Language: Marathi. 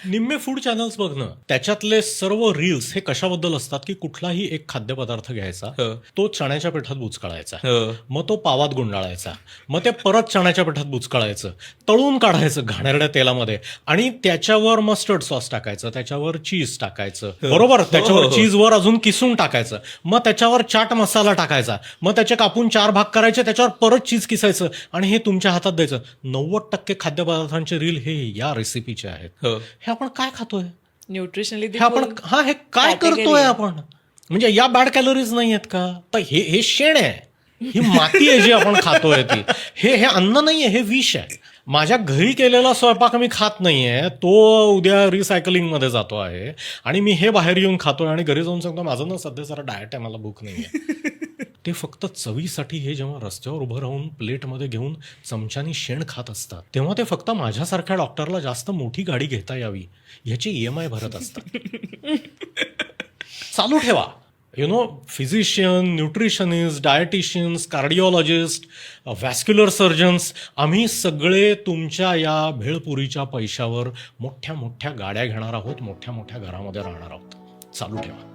निम्मे फूड चॅनल्स बघ ना, त्याच्यातले सर्व रील्स हे कशाबद्दल असतात की कुठलाही एक खाद्यपदार्थ घ्यायचा, तो चण्याच्या पिठात बुचकाळायचा, मग तो पावात गुंडाळायचा, मग ते परत चण्याच्या पिठात बुचकाळायचं, तळून काढायचं घाणेरड्या तेलामध्ये आणि त्याच्यावर मस्टर्ड सॉस टाकायचं, त्याच्यावर चीज टाकायचं, बरोबर, त्याच्यावर चीजवर अजून किसून टाकायचं, मग त्याच्यावर चाट मसाला टाकायचा, मग त्याचे कापून 4 भाग करायचे, त्याच्यावर परत चीज किसायचं आणि हे तुमच्या हातात द्यायचं. 90% खाद्यपदार्थांचे रील हे या रेसिपीचे आहेत. हे आपण काय खातोय, न्यूट्रिशनली हे आपण हे काय करतोय आपण, म्हणजे या बॅड कॅलरीज नाही आहेत का? तर हे शेण आहे, ही माती आहे जी आपण खातोय ती, हे अन्न नाहीये, हे विष आहे. माझ्या घरी केलेला स्वयंपाक मी खात नाहीये, तो उद्या रिसायकलिंग मध्ये जातो आहे आणि मी हे बाहेर येऊन खातोय आणि घरी जाऊन सांगतो माझं ना सध्या जरा डाएट आहे, मला भूक नाहीये. ते फक्त चवीसाठी हे जेव्हा रस्त्यावर उभं राहून प्लेटमध्ये घेऊन चमच्यानी शेण खात असतात, तेव्हा ते फक्त माझ्यासारख्या डॉक्टरला जास्त मोठी गाडी घेता यावी ह्याची EMI भरत असतात. चालू ठेवा. Physician, nutritionist, dieticians, cardiologist, vascular surgeons, आम्ही सगळे तुमच्या या भेळपुरीच्या पैशावर मोठ्या मोठ्या गाड्या घेणार आहोत, मोठ्या मोठ्या घरामध्ये राहणार आहोत. चालू ठेवा.